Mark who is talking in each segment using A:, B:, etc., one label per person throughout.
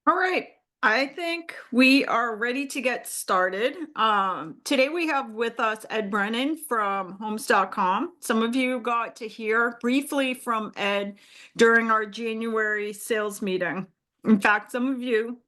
A: All right. I think we are ready to get started. Today we have with us Ed Brennan from Homes.com. Some of you got to hear briefly from Ed during our January sales meeting. In fact, some of you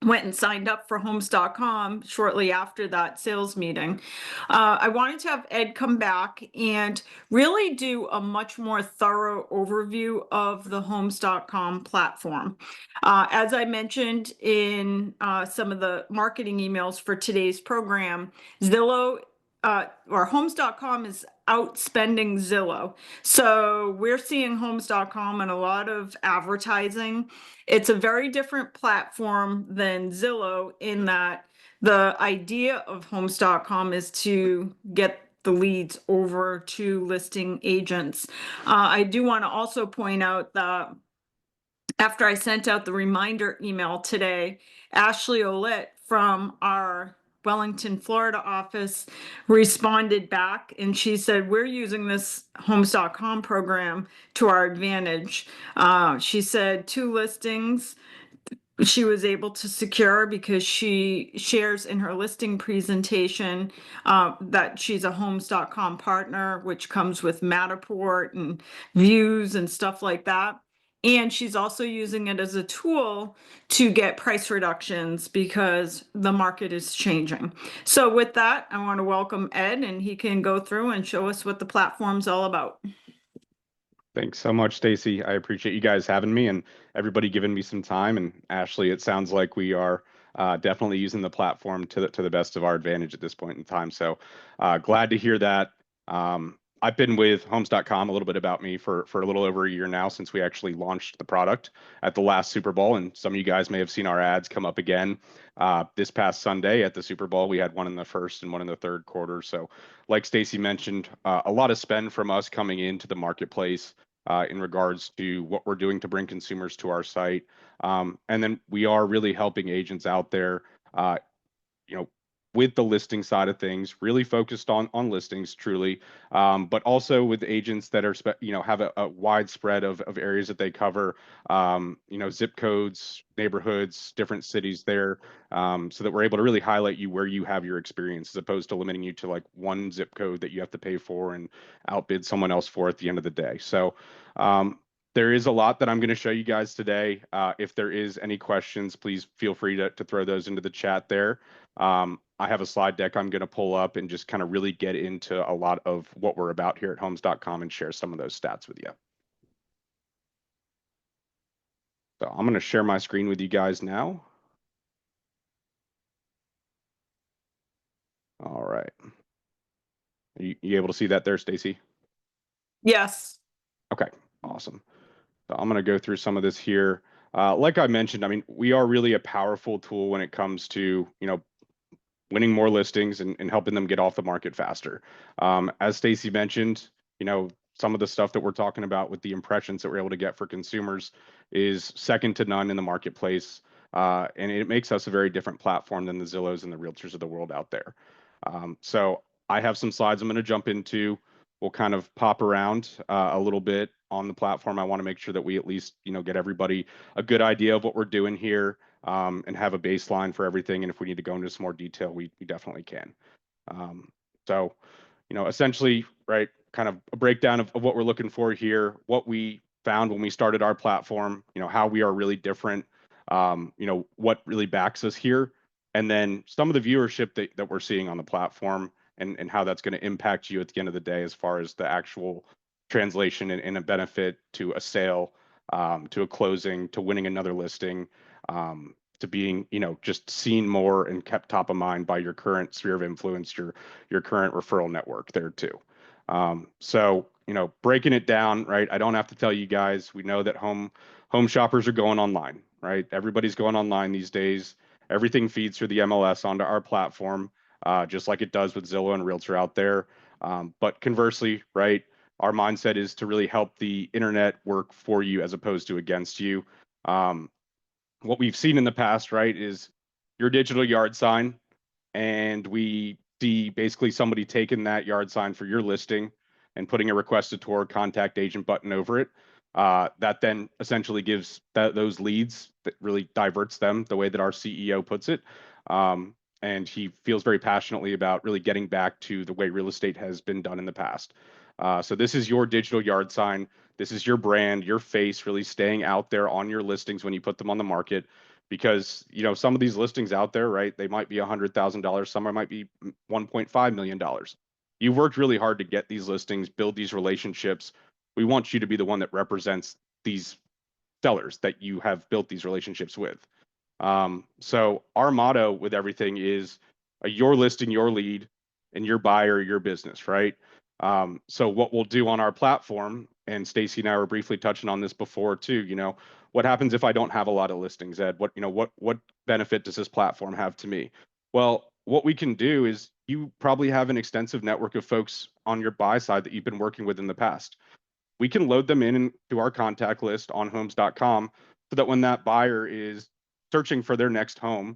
A: went and signed up for Homes.com shortly after that sales meeting. I wanted to have Ed come back and really do a much more thorough overview of the Homes.com platform. As I mentioned in some of the marketing emails for today's program, Zillow or Homes.com is outspending Zillow. So we're seeing Homes.com and a lot of advertising. It's a very different platform than Zillow in that the idea of Homes.com is to get the leads over to listing agents. I do want to also point out that after I sent out the reminder email today, Ashley Olet from our Wellington, Florida office responded back and she said, we're using this Homes.com program to our advantage. She said 2 listings she was able to secure because she shares in her listing presentation that she's a Homes.com partner, which comes with Matterport and views and stuff like that. And she's also using it as a tool to get price reductions because the market is changing. So with that, I want to welcome Ed and he can go through and show us what the platform's all about.
B: Thanks so much, Stacey. I appreciate you guys having me and everybody giving me some time. And Ashley, it sounds like we are definitely using the platform to the best of our advantage at this point in time. So glad to hear that. I've been with Homes.com, a little bit about me for a little over a year now since we actually launched the product at the last Super Bowl. And some of you guys may have seen our ads come up again this past Sunday at the Super Bowl. We had one in the first and one in the third quarter. So like Stacey mentioned, a lot of spend from us coming into the marketplace in regards to what we're doing to bring consumers to our site. And then we are really helping agents out there, you know, with the listing side of things, really focused on listings truly, but also with agents that are, have a wide spread of areas that they cover, zip codes, neighborhoods, different cities there, so that we're able to really highlight you where you have your experience as opposed to limiting you to like one zip code that you have to pay for and outbid someone else for at the end of the day. So there is a lot that I'm going to show you guys today. If there is any questions, please feel free to throw those into the chat there. I have a slide deck I'm going to pull up and just kind of really get into a lot of what we're about here at Homes.com and share some of those stats with you. So I'm going to share my screen with you guys now. All right. Are you able to see that there, Stacey?
A: Yes.
B: Okay, awesome. So I'm going to go through some of this here. Like I mentioned, I mean, we are really a powerful tool when it comes to, winning more listings and helping them get off the market faster. As Stacey mentioned, some of the stuff that we're talking about with the impressions that we're able to get for consumers is second to none in the marketplace. And it makes us a very different platform than the Zillows and the Realtors of the world out there. So I have some slides I'm going to jump into. We'll kind of pop around a little bit on the platform. I want to make sure that we at least, get everybody a good idea of what we're doing here. And have a baseline for everything. And if we need to go into some more detail, we definitely can. So, essentially, right, kind of a breakdown of what we're looking for here, what we found when we started our platform, how we are really different, what really backs us here, and then some of the viewership that we're seeing on the platform and how that's going to impact you at the end of the day as far as the actual translation and a benefit to a sale, to a closing, to winning another listing, to being, just seen more and kept top of mind by your current sphere of influence, your current referral network there too. So, breaking it down, right? I don't have to tell you guys, we know that home shoppers are going online, right? Everybody's going online these days. Everything feeds through the MLS onto our platform, just like it does with Zillow and Realtor out there. But conversely, right, our mindset is to really help the internet work for you as opposed to against you. What we've seen in the past, right, is your digital yard sign, and we see basically somebody taking that yard sign for your listing and putting a request a tour contact agent button over it. That then essentially gives those leads, that really diverts them the way that our CEO puts it. And he feels very passionately about really getting back to the way real estate has been done in the past. So this is your digital yard sign. This is your brand, your face really staying out there on your listings when you put them on the market. Because some of these listings out there, right? They might be $100,000. Some might be $1.5 million. You've worked really hard to get these listings, build these relationships. We want you to be the one that represents these sellers that you have built these relationships with. So our motto with everything is your listing, your lead, and your buyer, your business, right? So what we'll do on our platform, and Stacey and I were briefly touching on this before too, what happens if I don't have a lot of listings, Ed? What benefit does this platform have to me? Well, what we can do is you probably have an extensive network of folks on your buy side that you've been working with in the past. We can load them into our contact list on homes.com so that when that buyer is searching for their next home,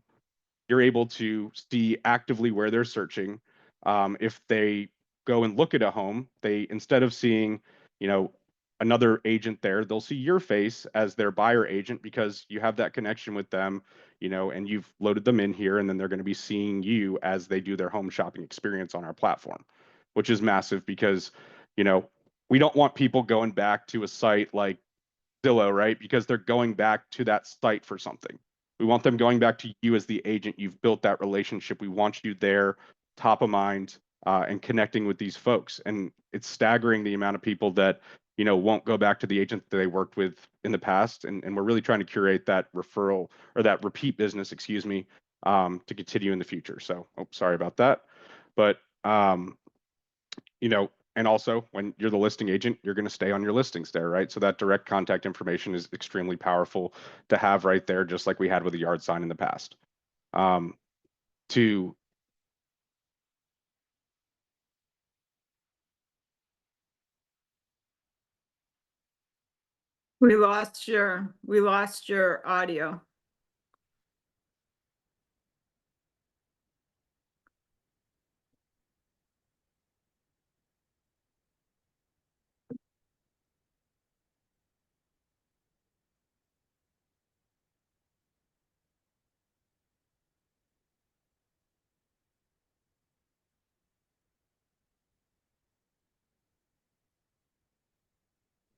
B: you're able to see actively where they're searching. If they go and look at a home, they, instead of seeing, another agent there, they'll see your face as their buyer agent because you have that connection with them, and you've loaded them in here, and then they're going to be seeing you as they do their home shopping experience on our platform, which is massive because, you know, we don't want people going back to a site like Zillow, right? Because they're going back to that site for something. We want them going back to you as the agent. You've built that relationship. We want you there, top of mind, and connecting with these folks. And it's staggering the amount of people that, won't go back to the agent that they worked with in the past. And we're really trying to curate that referral or that repeat business, excuse me, to continue in the future. So, sorry about that. But, and also when you're the listing agent, you're going to stay on your listings there, right? So that direct contact information is extremely powerful to have right there, just like we had with the yard sign in the past. To
A: We lost your audio.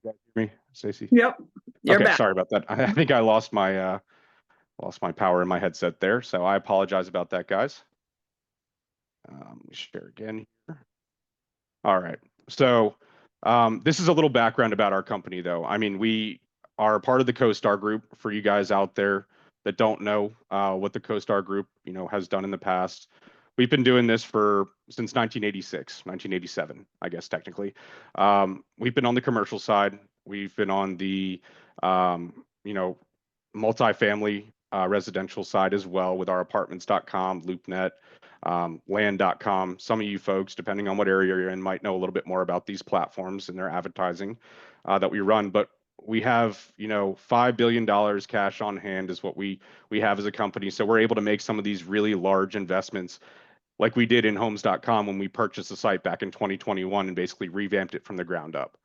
B: you guys hear me, Stacey?
A: Yep, you're
B: Okay,
A: back.
B: sorry about that. I think I lost my power in my headset there, so I apologize about that, guys. Let me share again here. All right. So this is a little background about our company, though. I mean, we are part of the CoStar Group. For you guys out there that don't know what the CoStar Group, has done in the past, we've been doing this since 1986, 1987, I guess technically. We've been on the commercial side. We've been on the, multifamily residential side as well with our apartments.com, LoopNet, land.com. Some of you folks, depending on what area you're in, might know a little bit more about these platforms and their advertising that we run. But we have, $5 billion cash on hand is what we have as a company. So we're able to make some of these really large investments like we did in homes.com when we purchased the site back in 2021 and basically revamped it from the ground up.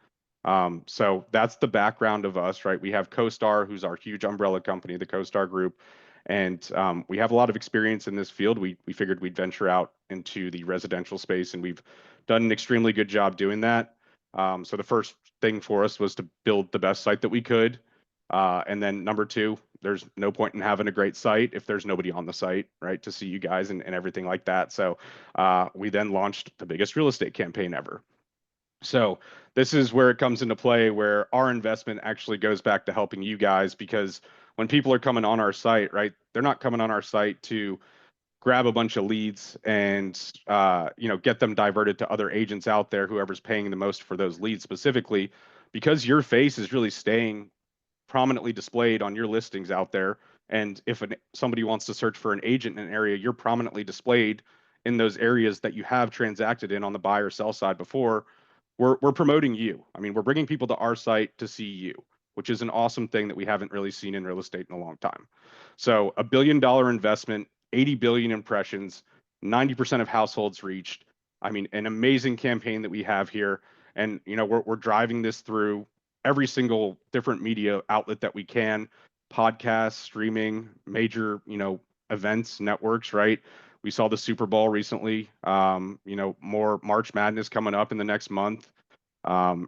B: So that's the background of us, right? We have CoStar, who's our huge umbrella company, the CoStar Group, and we have a lot of experience in this field. We figured we'd venture out into the residential space, and we've done an extremely good job doing that. So the first thing for us was to build the best site that we could. And then number two, there's no point in having a great site if there's nobody on the site, right, to see you guys and everything like that. So we then launched the biggest real estate campaign ever. So this is where it comes into play, where our investment actually goes back to helping you guys, because when people are coming on our site, right, they're not coming on our site to grab a bunch of leads and get them diverted to other agents out there, whoever's paying the most for those leads specifically, because your face is really staying prominently displayed on your listings out there. And if somebody wants to search for an agent in an area, you're prominently displayed in those areas that you have transacted in on the buy or sell side before. We're promoting you. I mean, we're bringing people to our site to see you, which is an awesome thing that we haven't really seen in real estate in a long time. So $1 billion investment, 80 billion impressions, 90% of households reached. I mean, an amazing campaign that we have here. And we're driving this through every single different media outlet that we can, podcasts, streaming, major, events, networks, right? We saw the Super Bowl recently. More March Madness coming up in the next month.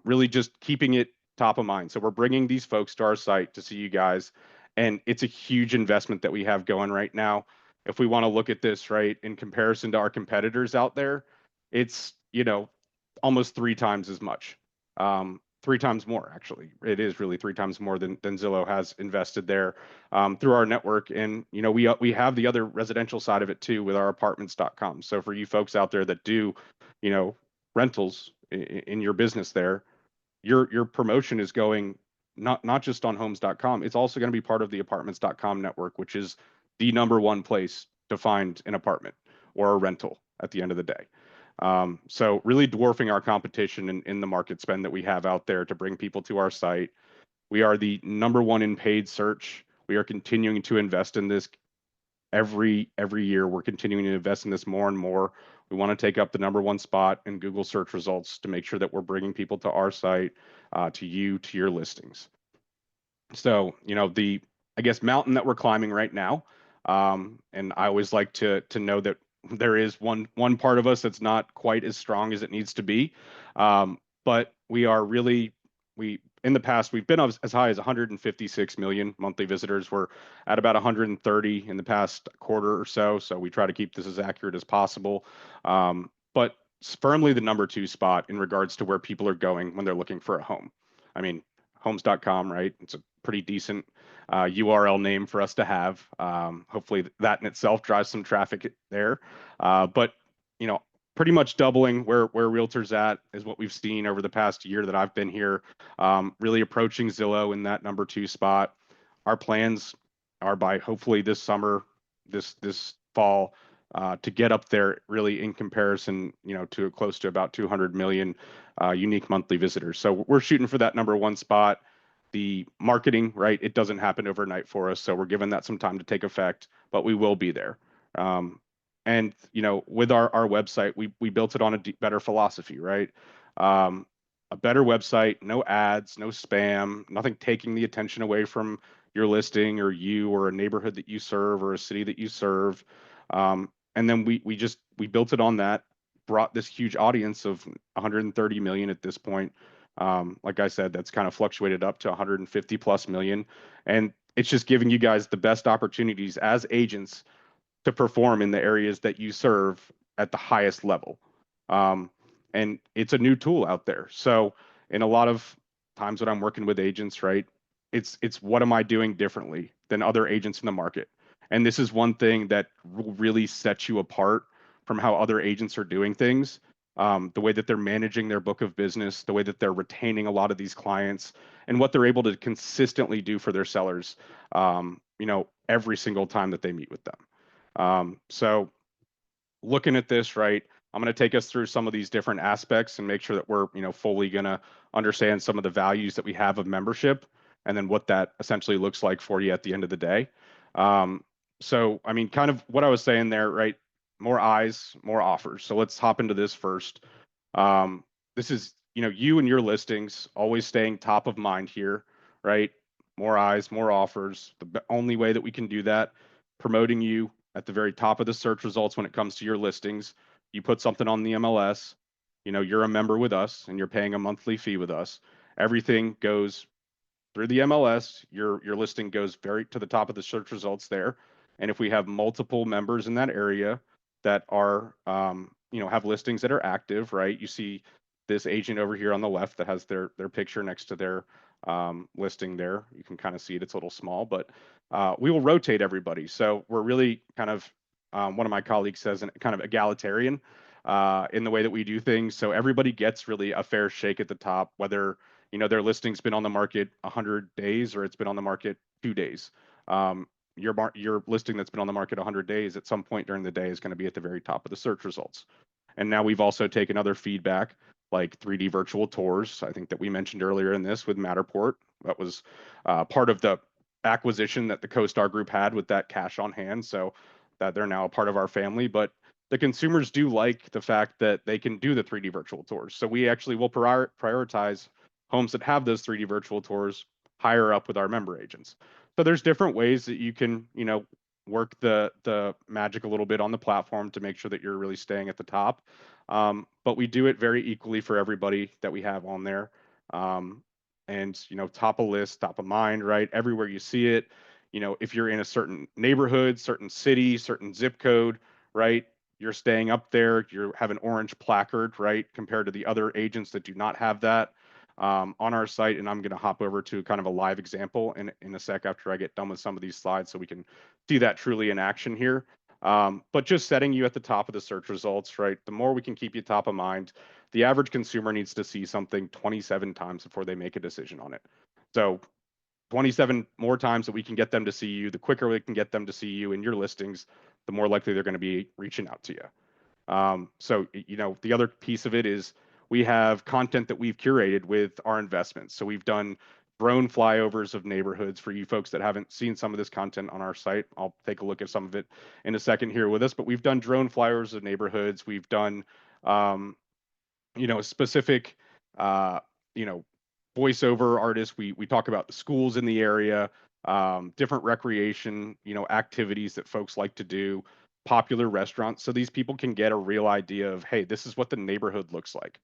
B: Really just keeping it top of mind. So we're bringing these folks to our site to see you guys, and it's a huge investment that we have going right now. If we want to look at this, right, in comparison to our competitors out there, it's, almost three times as much. Three times more, actually. It is really three times more than Zillow has invested there through our network. And, we have the other residential side of it too with our apartments.com. So for you folks out there that do, rentals in your business there, your promotion is going not just on homes.com, it's also going to be part of the apartments.com network, which is the number one place to find an apartment or a rental at the end of the day. So really dwarfing our competition in the market spend that we have out there to bring people to our site. We are the number one in paid search. We are continuing to invest in this every year. We're continuing to invest in this more and more. We want to take up the number one spot in Google search results to make sure that we're bringing people to our site, to your listings. So, the, I guess, mountain that we're climbing right now, and I always like to know that there is one part of us that's not quite as strong as it needs to be, but we are really, in the past we've been as high as 156 million monthly visitors. We're at about 130 in the past quarter or so, so we try to keep this as accurate as possible, but firmly the number two spot in regards to where people are going when they're looking for a home. I mean, homes.com, right? It's a pretty decent URL name for us to have. Hopefully that in itself drives some traffic there. But, pretty much doubling where realtors at is what we've seen over the past year that I've been here, really approaching Zillow in that number two spot. Our plans are by hopefully this summer, this fall, to get up there really in comparison, to close to about 200 million unique monthly visitors. So we're shooting for that number one spot. The marketing, right, it doesn't happen overnight for us, so we're giving that some time to take effect, but we will be there. And with our website, we built it on a better philosophy, right? A better website, no ads, no spam, nothing taking the attention away from your listing or you or a neighborhood that you serve or a city that you serve. And then we built it on that, brought this huge audience of 130 million at this point. Like I said, that's kind of fluctuated up to 150 plus million. And it's just giving you guys the best opportunities as agents to perform in the areas that you serve at the highest level. And it's a new tool out there. So in a lot of times when I'm working with agents, right, it's what am I doing differently than other agents in the market? And this is one thing that will really set you apart from how other agents are doing things. The way that they're managing their book of business, the way that they're retaining a lot of these clients, and what they're able to consistently do for their sellers, every single time that they meet with them. So looking at this, right, I'm going to take us through some of these different aspects and make sure that we're, fully going to understand some of the values that we have of membership and then what that essentially looks like for you at the end of the day. So, I mean, kind of what I was saying there, right? More eyes, more offers. So let's hop into this first. This is, you and your listings always staying top of mind here, right? More eyes, more offers. The only way that we can do that, promoting you at the very top of the search results when it comes to your listings. You put something on the MLS, you're a member with us and you're paying a monthly fee with us. Everything goes through the MLS. Your listing goes very to the top of the search results there. And if we have multiple members in that area that are, have listings that are active, right? You see this agent over here on the left that has their picture next to their listing there. You can kind of see it. It's a little small, but we will rotate everybody. So we're really kind of, one of my colleagues says, kind of egalitarian in the way that we do things. So everybody gets really a fair shake at the top, whether their listing's been on the market 100 days or it's been on the market 2 days. Your listing that's been on the market 100 days at some point during the day is going to be at the very top of the search results. And now we've also taken other feedback like 3D virtual tours. I think that we mentioned earlier in this with Matterport. That was part of the acquisition that the CoStar Group had with that cash on hand. So that they're now a part of our family. But the consumers do like the fact that they can do the 3D virtual tours. So we actually will prioritize homes that have those 3D virtual tours higher up with our member agents. So there's different ways that you can, work the magic a little bit on the platform to make sure that you're really staying at the top. But we do it very equally for everybody that we have on there. Um, and top of list, top of mind, right? Everywhere you see it, if you're in a certain neighborhood, certain city, certain zip code, right? You're staying up there. You have an orange placard, right? Compared to the other agents that do not have that on our site. And I'm going to hop over to kind of a live example in a sec after I get done with some of these slides so we can see that truly in action here. But just setting you at the top of the search results, right? The more we can keep you top of mind, the average consumer needs to see something 27 times before they make a decision on it. So 27 more times that we can get them to see you, the quicker we can get them to see you in your listings, the more likely they're going to be reaching out to you. So, the other piece of it is we have content that we've curated with our investments. So we've done drone flyovers of neighborhoods for you folks that haven't seen some of this content on our site. I'll take a look at some of it in a second here with us, but we've done drone flyovers of neighborhoods. We've done, specific, uh, you know, voiceover artists. We talk about the schools in the area, different recreation, activities that folks like to do, popular restaurants. So these people can get a real idea of, hey, this is what the neighborhood looks like.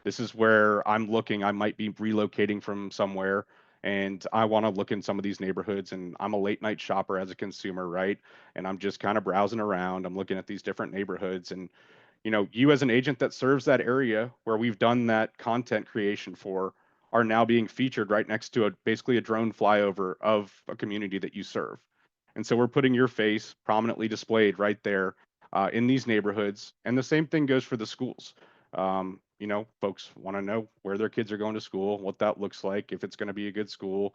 B: This is where I'm looking. I might be relocating from somewhere and I want to look in some of these neighborhoods, and I'm a late night shopper as a consumer, right? And I'm just kind of browsing around. I'm looking at these different neighborhoods, and you as an agent that serves that area where we've done that content creation for are now being featured right next to basically a drone flyover of a community that you serve. And so we're putting your face prominently displayed right there in these neighborhoods. And the same thing goes for the schools. Folks want to know where their kids are going to school, what that looks like, if it's going to be a good school.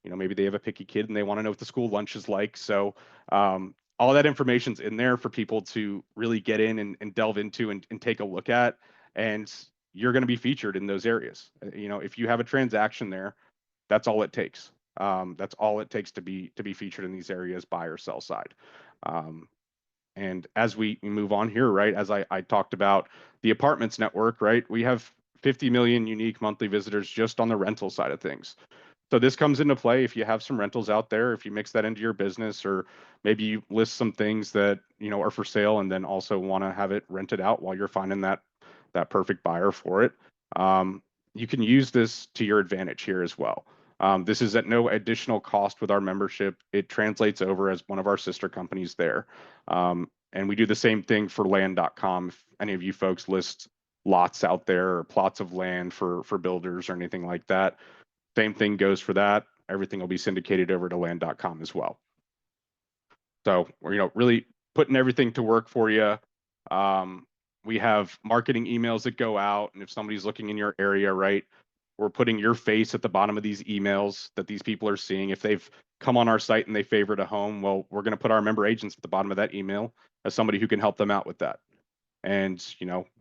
B: Maybe they have a picky kid and they want to know what the school lunch is like. So all that information's in there for people to really get in and delve into and take a look at. And you're going to be featured in those areas. If you have a transaction there, that's all it takes. That's all it takes to be featured in these areas, buy or sell side. And as we move on here, right, as I talked about the apartments network, right, we have 50 million unique monthly visitors just on the rental side of things. So this comes into play if you have some rentals out there, if you mix that into your business, or maybe you list some things that are for sale and then also want to have it rented out while you're finding that perfect buyer for it. You can use this to your advantage here as well. This is at no additional cost with our membership. It translates over as one of our sister companies there. And we do the same thing for land.com. If any of you folks list lots out there or plots of land for builders or anything like that, same thing goes for that. Everything will be syndicated over to land.com as well. So we're really putting everything to work for you. We have marketing emails that go out, and if somebody's looking in your area, right, we're putting your face at the bottom of these emails that these people are seeing. If they've come on our site and they favorite a home, well, we're going to put our member agents at the bottom of that email as somebody who can help them out with that. And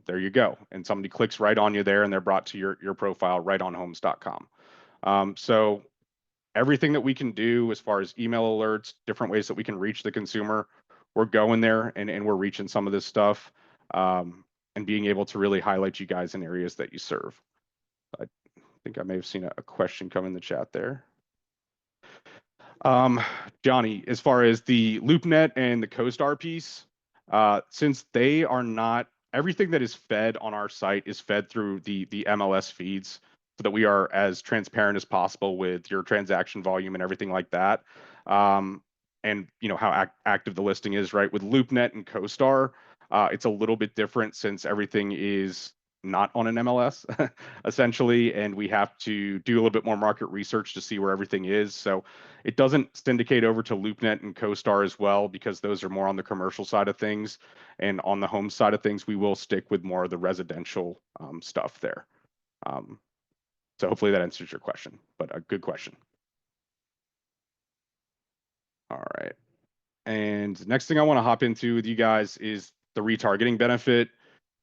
B: there you go. And somebody clicks right on you there, and they're brought to your profile right on homes.com. So everything that we can do as far as email alerts, different ways that we can reach the consumer, we're going there and we're reaching some of this stuff and being able to really highlight you guys in areas that you serve. I think I may have seen a question come in the chat there. Johnny, as far as the LoopNet and the CoStar piece, since they are not, everything that is fed on our site is fed through the MLS feeds so that we are as transparent as possible with your transaction volume and everything like that. And how active the listing is, right? With LoopNet and CoStar, it's a little bit different since everything is not on an MLS essentially, and we have to do a little bit more market research to see where everything is. So it doesn't syndicate over to LoopNet and CoStar as well because those are more on the commercial side of things, and on the home side of things, we will stick with more of the residential stuff there. So hopefully that answers your question, but a good question. All right. And next thing I want to hop into with you guys is the retargeting benefit.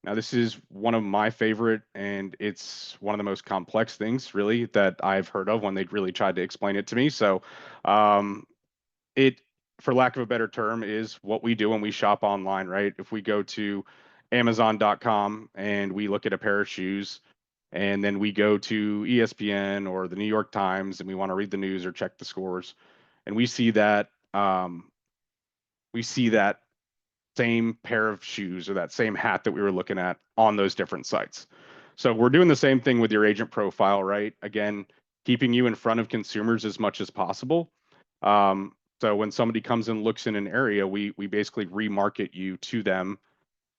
B: Now, this is one of my favorite, and it's one of the most complex things, really, that I've heard of when they really tried to explain it to me. So, it, for lack of a better term, is what we do when we shop online, right? If we go to Amazon.com and we look at a pair of shoes, and then we go to ESPN or the New York Times and we want to read the news or check the scores, and we see that same pair of shoes or that same hat that we were looking at on those different sites. So we're doing the same thing with your agent profile, right? Again, keeping you in front of consumers as much as possible. So when somebody comes and looks in an area, we basically remarket you to them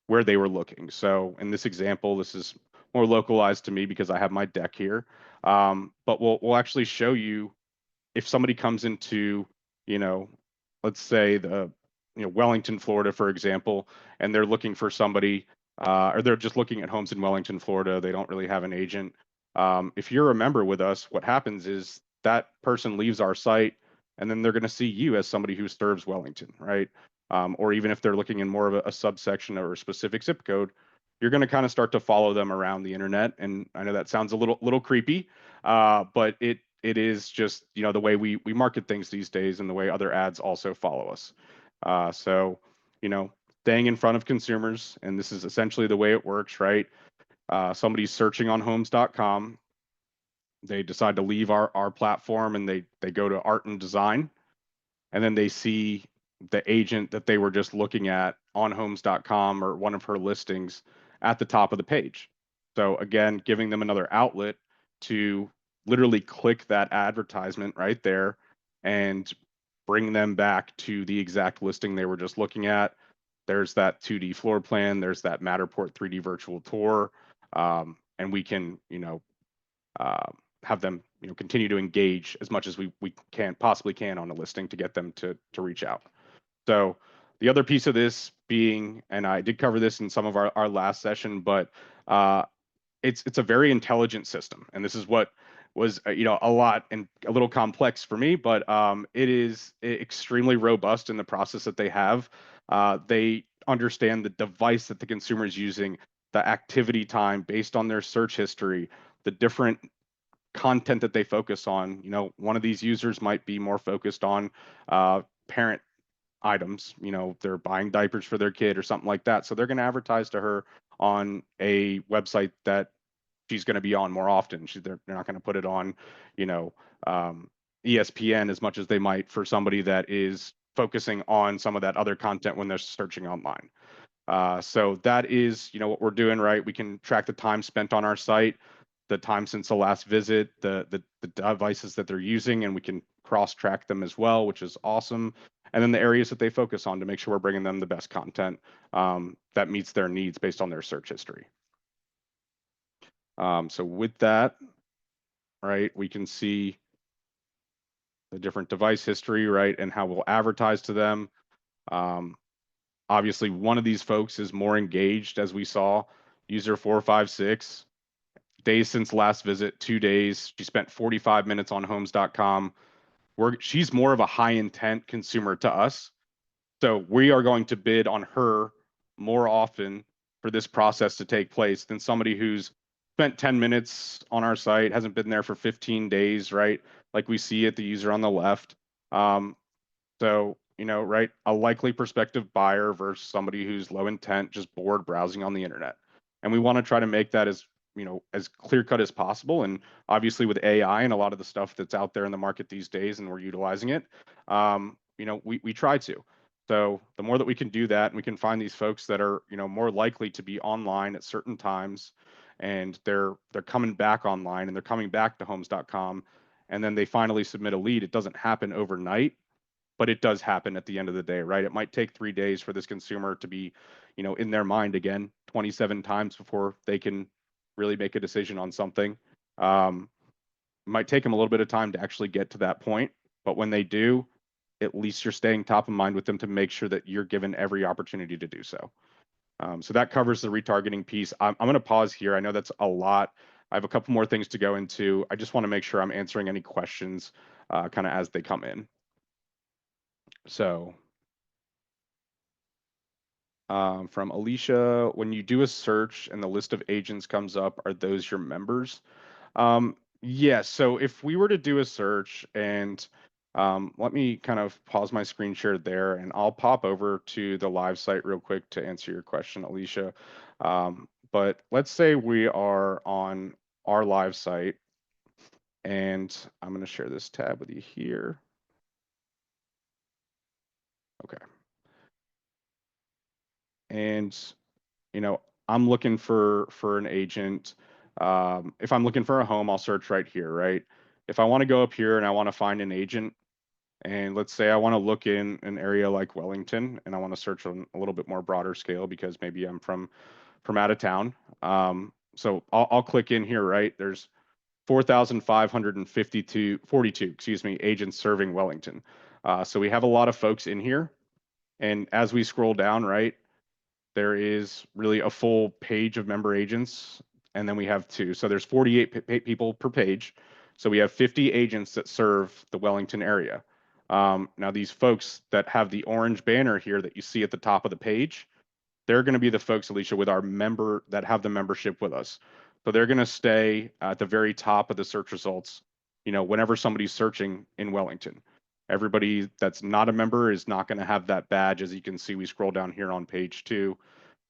B: where they were looking. So in this example, this is more localized to me because I have my deck here. But we'll actually show you if somebody comes into, you know, let's say Wellington, Florida, for example, and they're looking for somebody, or they're just looking at homes in Wellington, Florida, they don't really have an agent. If you're a member with us, what happens is that person leaves our site, and then they're going to see you as somebody who serves Wellington, right? Or even if they're looking in more of a subsection or a specific zip code, you're going to kind of start to follow them around the internet. And I know that sounds a little creepy, but it is just the way we market things these days, and the way other ads also follow us. So staying in front of consumers, and this is essentially the way it works, right? Somebody's searching on homes.com, they decide to leave our platform, and they go to art and design, and then they see the agent that they were just looking at on homes.com or one of her listings at the top of the page. So again, giving them another outlet to literally click that advertisement right there and bring them back to the exact listing they were just looking at. There's that 2D floor plan, there's that Matterport 3D virtual tour, and we can uh, have them continue to engage as much as we can possibly can on a listing to get them to reach out. So the other piece of this being, and I did cover this in some of our last session, but it's a very intelligent system, and this is what was a lot and a little complex for me, but it is extremely robust in the process that they have. They understand the device that the consumer is using, the activity time based on their search history, the different content that they focus on. One of these users might be more focused on parent items. They're buying diapers for their kid or something like that. So they're going to advertise to her on a website that she's going to be on more often. They're not going to put it on, ESPN as much as they might for somebody that is focusing on some of that other content when they're searching online. So that is, what we're doing, right? We can track the time spent on our site, the time since the last visit, the devices that they're using, and we can cross-track them as well, which is awesome. And then the areas that they focus on to make sure we're bringing them the best content that meets their needs based on their search history. So with that, right, we can see the different device history, right, and how we'll advertise to them. Obviously, one of these folks is more engaged, as we saw, user 456, days since last visit, 2 days. She spent 45 minutes on homes.com. She's more of a high intent consumer to us. So we are going to bid on her more often for this process to take place than somebody who's spent 10 minutes on our site, hasn't been there for 15 days, right? Like we see at the user on the left. So, right, a likely prospective buyer versus somebody who's low intent, just bored browsing on the internet. And we want to try to make that as clear cut as possible. And obviously with AI and a lot of the stuff that's out there in the market these days, and we're utilizing it, we try to. So the more that we can do that, and we can find these folks that are, more likely to be online at certain times, and they're coming back online and they're coming back to homes.com, and then they finally submit a lead. It doesn't happen overnight, but it does happen at the end of the day, right? It might take 3 days for this consumer to be, in their mind again 27 times before they can really make a decision on something. It might take them a little bit of time to actually get to that point, but when they do, at least you're staying top of mind with them to make sure that you're given every opportunity to do so. So that covers the retargeting piece. I'm going to pause here. I know that's a lot. I have a couple more things to go into. I just want to make sure I'm answering any questions kind of as they come in. So from Alicia, when you do a search and the list of agents comes up, are those your members? Yes. So if we were to do a search, and let me kind of pause my screen share there, and I'll pop over to the live site real quick to answer your question, Alicia. But let's say we are on our live site. And I'm going to share this tab with you here. Okay. And, you know, I'm looking for an agent. If I'm looking for a home, I'll search right here, right? If I want to go up here and I want to find an agent, and let's say I want to look in an area like Wellington, and I want to search on a little bit more broader scale because maybe I'm from out of town. So I'll click in here, right? There's 4,542, excuse me, agents serving Wellington. So we have a lot of folks in here. And as we scroll down, right, there is really a full page of member agents. And then we have two. So there's 48 people per page. So we have 50 agents that serve the Wellington area. Now, these folks that have the orange banner here that you see at the top of the page, they're going to be the folks, Alicia, with our member that have the membership with us. So they're going to stay at the very top of the search results, you know, whenever somebody's searching in Wellington. Everybody that's not a member is not going to have that badge. As you can see, we scroll down here on page 2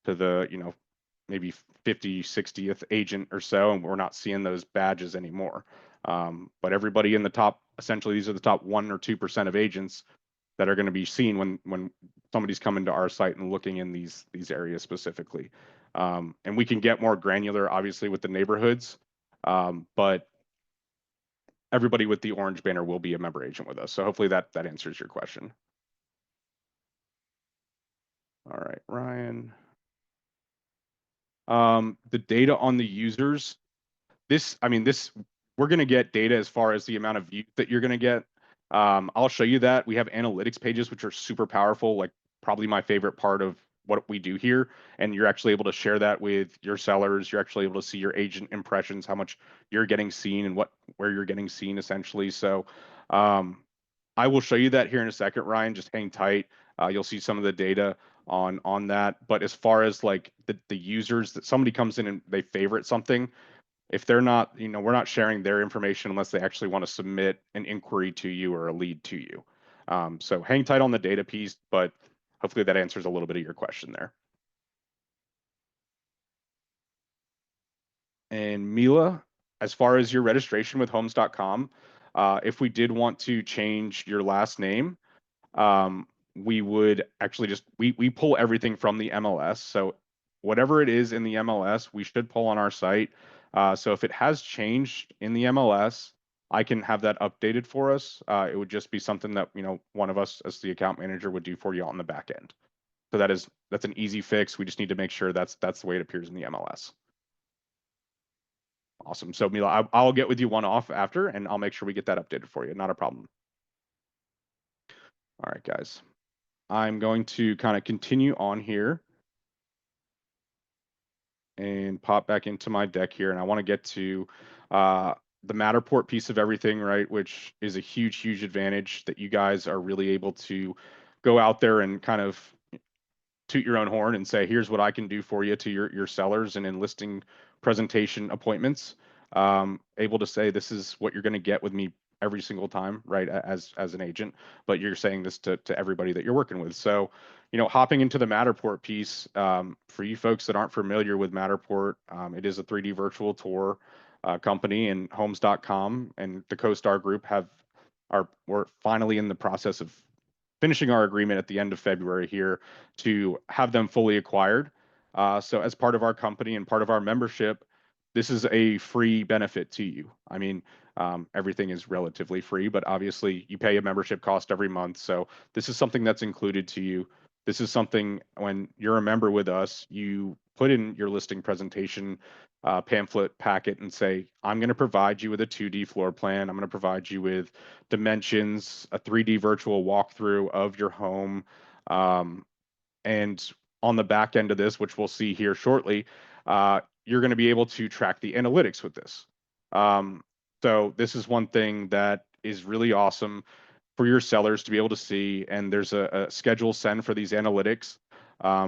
B: to the, you know, maybe 50, 60th agent or so, and we're not seeing those badges anymore. But everybody in the top, essentially, these are the top 1 or 2% of agents that are going to be seen when somebody's coming to our site and looking in these areas specifically. And we can get more granular, obviously, with the neighborhoods, but everybody with the orange banner will be a member agent with us. So hopefully that answers your question. All right, Ryan. The data on the users, we're going to get data as far as the amount of views that you're going to get. I'll show you that. We have analytics pages, which are super powerful, like probably my favorite part of what we do here. And you're actually able to share that with your sellers. You're actually able to see your agent impressions, how much you're getting seen and where you're getting seen essentially. So I will show you that here in a second, Ryan. Just hang tight. You'll see some of the data on that. But as far as like the users, that somebody comes in and they favorite something, if they're not, you know, we're not sharing their information unless they actually want to submit an inquiry to you or a lead to you. So hang tight on the data piece, but hopefully that answers a little bit of your question there. And Mila, as far as your registration with homes.com, if we did want to change your last name, we would actually just we pull everything from the MLS. So whatever it is in the MLS, we should pull on our site. So if it has changed in the MLS, I can have that updated for us. It would just be something that, you know, one of us as the account manager would do for you on the back end. So that's an easy fix. We just need to make sure that's the way it appears in the MLS. Awesome. So Mila, I'll get with you one off after, and I'll make sure we get that updated for you. Not a problem. All right, guys. I'm going to kind of continue on here and pop back into my deck here. And I want to get to the Matterport piece of everything, right? Which is a huge, huge advantage that you guys are really able to go out there and kind of toot your own horn and say, here's what I can do for you to your sellers and in listing presentation appointments. Able to say, this is what you're going to get with me every single time, right? As an agent, but you're saying this to everybody that you're working with. So, you know, hopping into the Matterport piece, for you folks that aren't familiar with Matterport, it is a 3D virtual tour company, and homes.com and the CoStar Group we're finally in the process of finishing our agreement at the end of February here to have them fully acquired. So as part of our company and part of our membership, this is a free benefit to you. I mean, everything is relatively free, but obviously you pay a membership cost every month. So this is something that's included to you. This is something when you're a member with us, you put in your listing presentation pamphlet packet and say, I'm going to provide you with a 2D floor plan. I'm going to provide you with dimensions, a 3D virtual walkthrough of your home. And on the back end of this, which we'll see here shortly, you're going to be able to track the analytics with this. So this is one thing that is really awesome for your sellers to be able to see. And there's a schedule send for these analytics,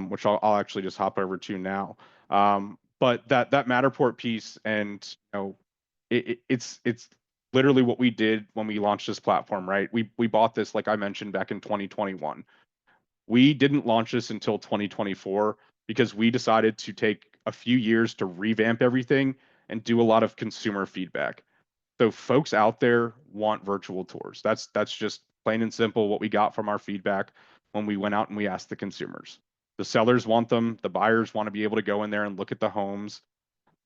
B: which I'll actually just hop over to now. But that Matterport piece, and you know, it's literally what we did when we launched this platform, right? We bought this, like I mentioned, back in 2021. We didn't launch this until 2024 because we decided to take a few years to revamp everything and do a lot of consumer feedback. So folks out there want virtual tours. That's just plain and simple what we got from our feedback when we went out and we asked the consumers. The sellers want them, the buyers want to be able to go in there and look at the homes.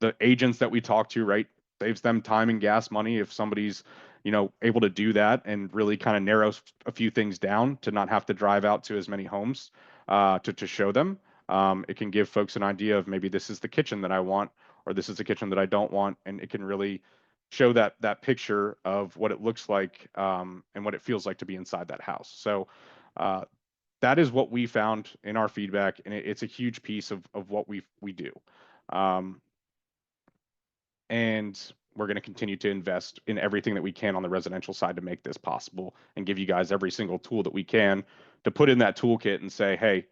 B: The agents that we talk to, right, saves them time and gas money if somebody's, able to do that and really kind of narrows a few things down to not have to drive out to as many homes to show them. It can give folks an idea of maybe this is the kitchen that I want, or this is the kitchen that I don't want, and it can really show that picture of what it looks like and what it feels like to be inside that house. So uh, that is what we found in our feedback, and it's a huge piece of what we do. Um, and we're going to continue to invest in everything that we can on the residential side to make this possible and give you guys every single tool that we can to put in that toolkit and say, hey,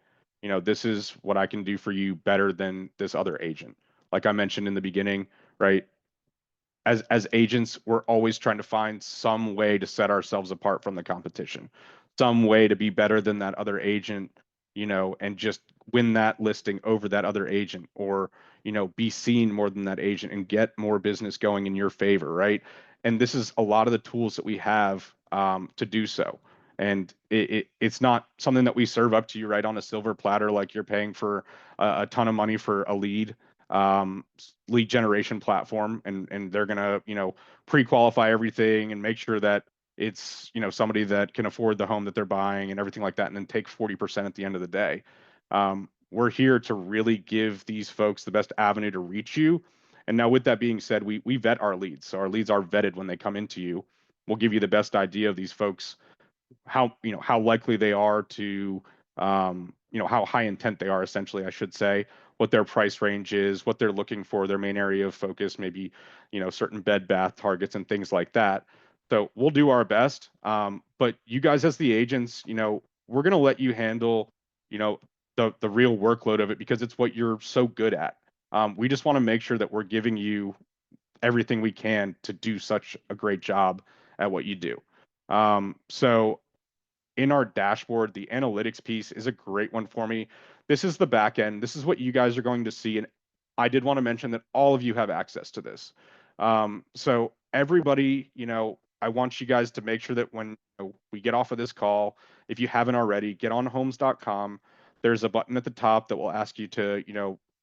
B: this is what I can do for you better than this other agent. Like I mentioned in the beginning, right? As agents, we're always trying to find some way to set ourselves apart from the competition, some way to be better than that other agent, and just win that listing over that other agent, or be seen more than that agent and get more business going in your favor, right? And this is a lot of the tools that we have to do so. And it's not something that we serve up to you right on a silver platter like you're paying for a ton of money for a lead generation platform, and they're gonna pre-qualify everything and make sure that it's somebody that can afford the home that they're buying and everything like that, and then take 40% at the end of the day. We're here to really give these folks the best avenue to reach you. And now with that being said, we vet our leads, so our leads are vetted when they come into you. We'll give you the best idea of these folks, how likely they are to how high intent they are, essentially, I should say, what their price range is, what they're looking for, their main area of focus, maybe certain bed bath targets and things like that. So we'll do our best, but you guys as the agents, we're going to let you handle the real workload of it because it's what you're so good at. We just want to make sure that we're giving you everything we can to do such a great job at what you do. So in our dashboard, the analytics piece is a great one for me. This is the back end. This is what you guys are going to see. And I did want to mention that all of you have access to this. So everybody, I want you guys to make sure that when we get off of this call, if you haven't already, get on homes.com. There's a button at the top that will ask you to,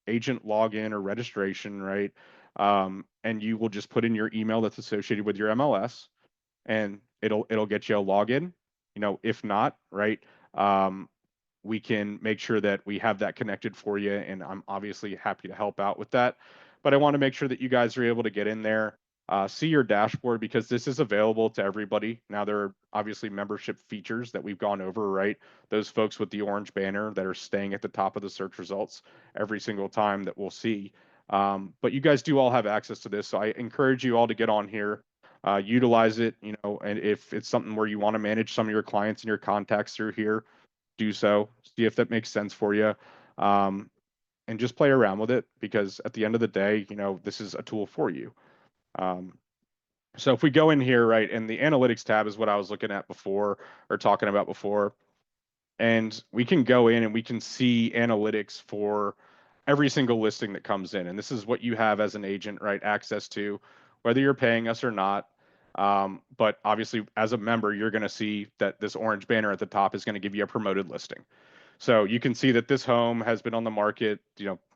B: agent login or registration, right? And you will just put in your email that's associated with your MLS, and it'll get you a login. If not, right, we can make sure that we have that connected for you, and I'm obviously happy to help out with that. But I want to make sure that you guys are able to get in there, see your dashboard, because this is available to everybody. Now, there are obviously membership features that we've gone over, right? Those folks with the orange banner that are staying at the top of the search results every single time that we'll see. But you guys do all have access to this, so I encourage you all to get on here, utilize it, and if it's something where you want to manage some of your clients and your contacts through here, do so. See if that makes sense for you, and just play around with it, because at the end of the day, this is a tool for you. So if we go in here, right, and the analytics tab is what I was looking at before, or talking about before, and we can go in and we can see analytics for every single listing that comes in. And this is what you have as an agent, right, access to, whether you're paying us or not. But obviously, as a member, you're going to see that this orange banner at the top is going to give you a promoted listing. So you can see that this home has been on the market,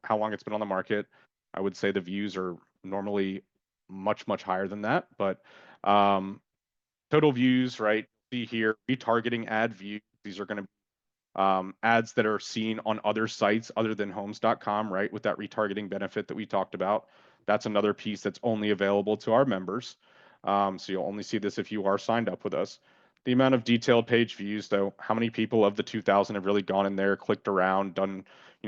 B: how long it's been on the market. I would say the views are normally much, much higher than that. But total views, right, see here, retargeting ad views. These are going to ads that are seen on other sites other than homes.com, right? With that retargeting benefit that we talked about. That's another piece that's only available to our members. So you'll only see this if you are signed up with us. The amount of detailed page views, though, how many people of the 2,000 have really gone in there, clicked around, done,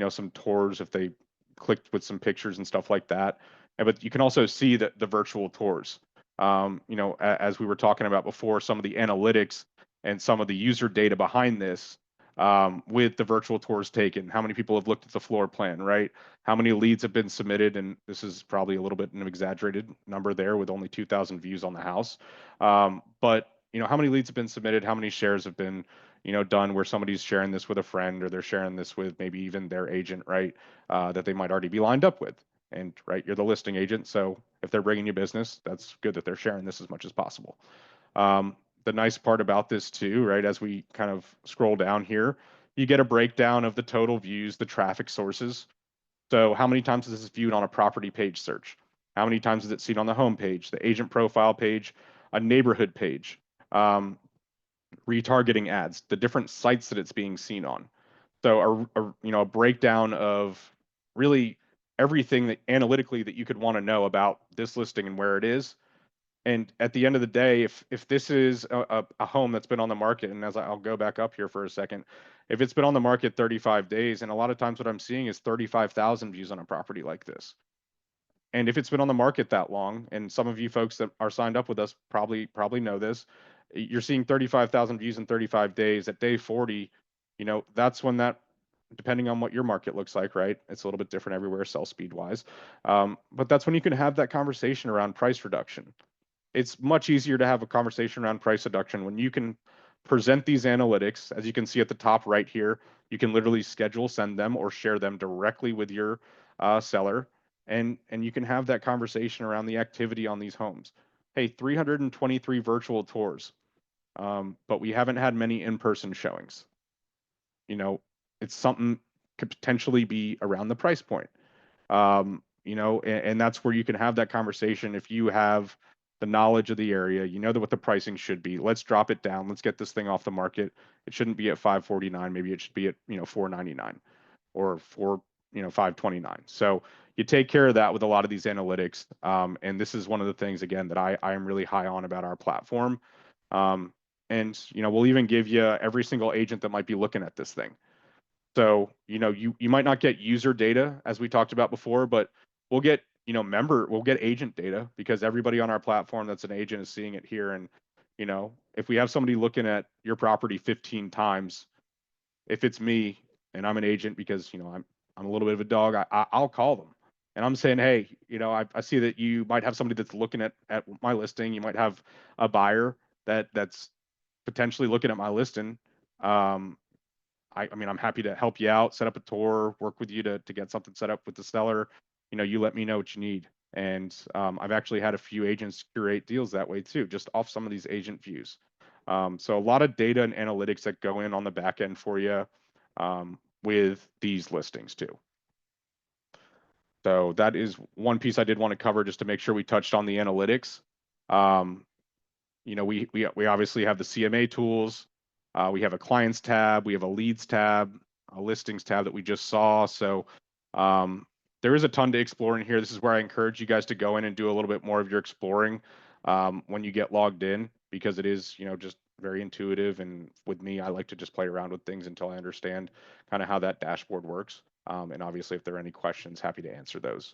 B: some tours, if they clicked with some pictures and stuff like that. But you can also see the virtual tours. As we were talking about before, some of the analytics and some of the user data behind this, with the virtual tours taken, how many people have looked at the floor plan, right? How many leads have been submitted? And this is probably a little bit an exaggerated number there with only 2,000 views on the house. But how many leads have been submitted? How many shares have been, done where somebody's sharing this with a friend, or they're sharing this with maybe even their agent, right? That they might already be lined up with. And right, you're the listing agent, so if they're bringing you business, that's good that they're sharing this as much as possible. The nice part about this too, right, as we kind of scroll down here, you get a breakdown of the total views, the traffic sources. So how many times is this viewed on a property page search? How many times is it seen on the home page, the agent profile page, a neighborhood page, retargeting ads, the different sites that it's being seen on. So a breakdown of really everything that analytically that you could want to know about this listing and where it is. And at the end of the day, if this is a home that's been on the market, and I'll go back up here for a second, if it's been on the market 35 days, and a lot of times what I'm seeing is 35,000 views on a property like this. And if it's been on the market that long, and some of you folks that are signed up with us probably know this, you're seeing 35,000 views in 35 days. At day 40, that's when that, depending on what your market looks like, right? It's a little bit different everywhere, sell speed wise. But that's when you can have that conversation around price reduction. It's much easier to have a conversation around price reduction when you can present these analytics. As you can see at the top right here, you can literally schedule, send them, or share them directly with your seller, and you can have that conversation around the activity on these homes. Hey, 323 virtual tours, but we haven't had many in-person showings. It's something could potentially be around the price point. And that's where you can have that conversation. If you have the knowledge of the area, what the pricing should be. Let's drop it down. Let's get this thing off the market. It shouldn't be at 549. Maybe it should be at 499 or 529. So you take care of that with a lot of these analytics. And this is one of the things again that I am really high on about our platform. And we'll even give you every single agent that might be looking at this thing. So, you might not get user data as we talked about before, but we'll get, we'll get agent data because everybody on our platform that's an agent is seeing it here. And, if we have somebody looking at your property 15 times, if it's me and I'm an agent because, I'm a little bit of a dog, I'll call them. And I'm saying, hey, I see that you might have somebody that's looking at my listing. You might have a buyer that's potentially looking at my listing. I mean, I'm happy to help you out, set up a tour, work with you to get something set up with the seller. You let me know what you need. And I've actually had a few agents curate deals that way too, just off some of these agent views. So a lot of data and analytics that go in on the back end for you with these listings too. So that is one piece I did want to cover just to make sure we touched on the analytics. We obviously have the CMA tools. We have a clients tab, we have a leads tab, a listings tab that we just saw. So there is a ton to explore in here. This is where I encourage you guys to go in and do a little bit more of your exploring when you get logged in, because it is, just very intuitive. And with me, I like to just play around with things until I understand kind of how that dashboard works. And obviously, if there are any questions, happy to answer those.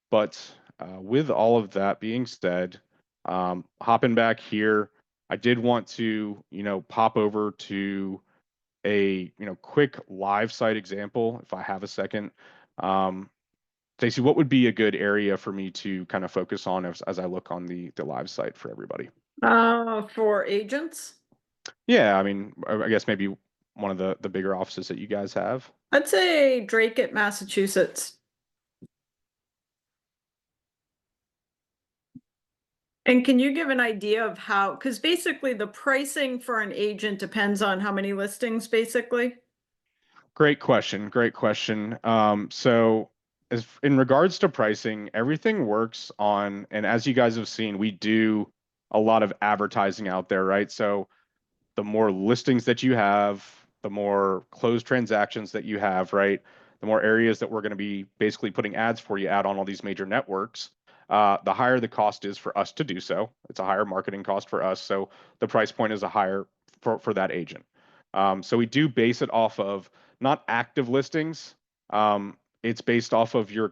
B: But with all of that being said, hopping back here, I did want to, pop over to a, quick live site example, if I have a second. Stacey, what would be a good area for me to kind of focus on as I look on the live site for everybody?
A: For agents,
B: Yeah, I mean, I guess maybe one of the bigger offices that you guys have.
A: I'd say Drake at Massachusetts. And can you give an idea of how, because basically the pricing for an agent depends on how many listings, basically?
B: Great question. Great question. So as in regards to pricing, everything works on, and as you guys have seen, we do a lot of advertising out there, right? So the more listings that you have, the more closed transactions that you have, right? The more areas that we're going to be basically putting ads for you out on all these major networks, the higher the cost is for us to do so. It's a higher marketing cost for us. So the price point is a higher for that agent. So we do base it off of not active listings. It's based off of your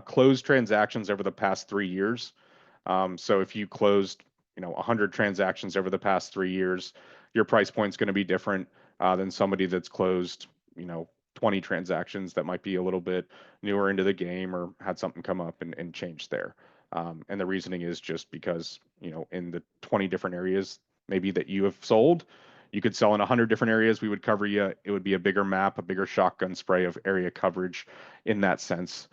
B: closed transactions over the past 3 years. So if you closed, 100 transactions over the past 3 years, your price point is going to be different than somebody that's closed, 20 transactions that might be a little bit newer into the game or had something come up and change there. And the reasoning is just because, in the 20 different areas maybe that you have sold, you could sell in 100 different areas. We would cover you. It would be a bigger map, a bigger shotgun spray of area coverage in that sense.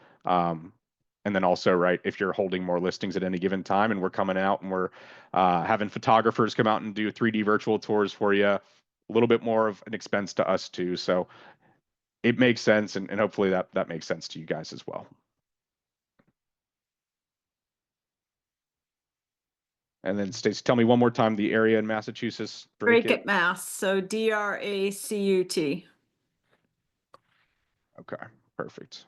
B: And then also, right, if you're holding more listings at any given time and we're coming out and we're having photographers come out and do 3D virtual tours for you, a little bit more of an expense to us too. So it makes sense, and hopefully that makes sense to you guys as well. And then Stacey, tell me one more time the area in Massachusetts.
A: Dracut, Mass. So DRACUT.
B: Okay, perfect.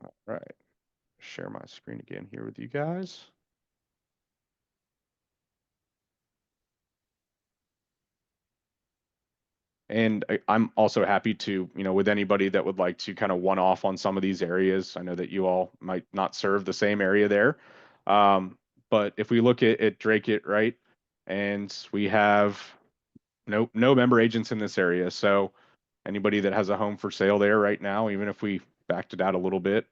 B: All right. Share my screen again here with you guys. And I'm also happy to, with anybody that would like to kind of one off on some of these areas. I know that you all might not serve the same area there. But if we look at Dracut, right, and we have no member agents in this area. So anybody that has a home for sale there right now, even if we backed it out a little bit,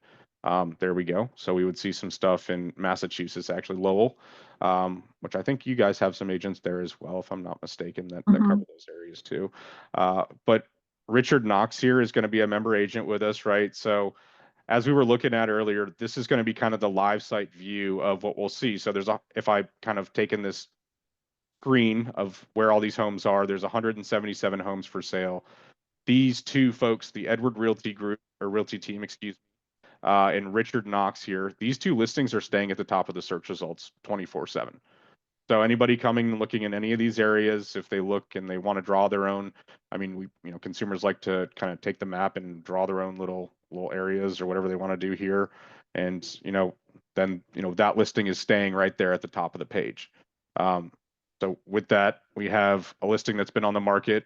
B: there we go. So we would see some stuff in Massachusetts, actually Lowell, which I think you guys have some agents there as well, if I'm not mistaken, that cover those areas too. But Richard Knox here is going to be a member agent with us, right? So as we were looking at earlier, this is going to be kind of the live site view of what we'll see. So if I kind of taken this screen of where all these homes are, there's 177 homes for sale. These two folks, the Edward Realty Group or Realty Team, excuse me, and Richard Knox here, these two listings are staying at the top of the search results 24/7. So anybody coming and looking in any of these areas, if they look and they want to draw their own, I mean, consumers like to kind of take the map and draw their own little areas or whatever they want to do here, and then that listing is staying right there at the top of the page. So with that, we have a listing that's been on the market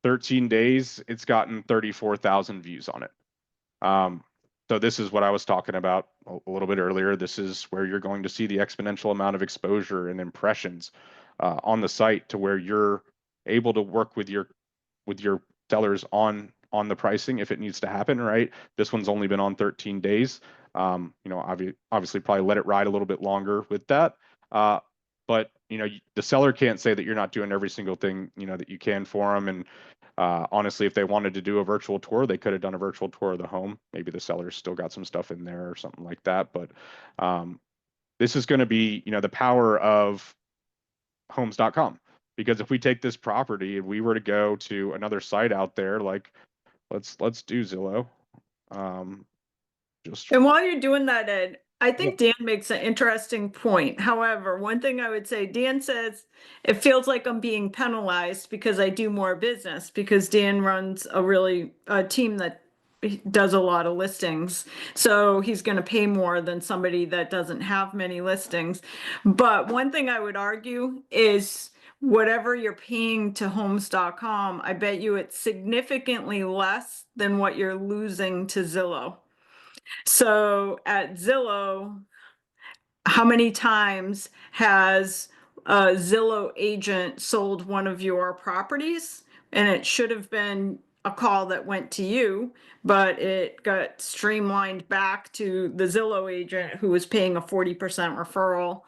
B: 13 days. It's gotten 34,000 views on it. So this is what I was talking about a little bit earlier. This is where you're going to see the exponential amount of exposure and impressions on the site, to where you're able to work with your sellers on the pricing if it needs to happen, right? This one's only been on 13 days. Obviously probably let it ride a little bit longer with that. But the seller can't say that you're not doing every single thing that you can for them. And honestly, if they wanted to do a virtual tour, they could have done a virtual tour of the home. Maybe the seller's still got some stuff in there or something like that. But this is going to be the power of homes.com. Because if we take this property and we were to go to another site out there, like let's do Zillow.
A: And while you're doing that, Ed, I think Dan makes an interesting point. However, one thing I would say, Dan says it feels like I'm being penalized because I do more business, because Dan runs a team that does a lot of listings. So he's going to pay more than somebody that doesn't have many listings. But one thing I would argue is whatever you're paying to homes.com, I bet you it's significantly less than what you're losing to Zillow. So at Zillow, how many times has a Zillow agent sold one of your properties? And it should have been a call that went to you, but it got streamlined back to the Zillow agent who was paying a 40% referral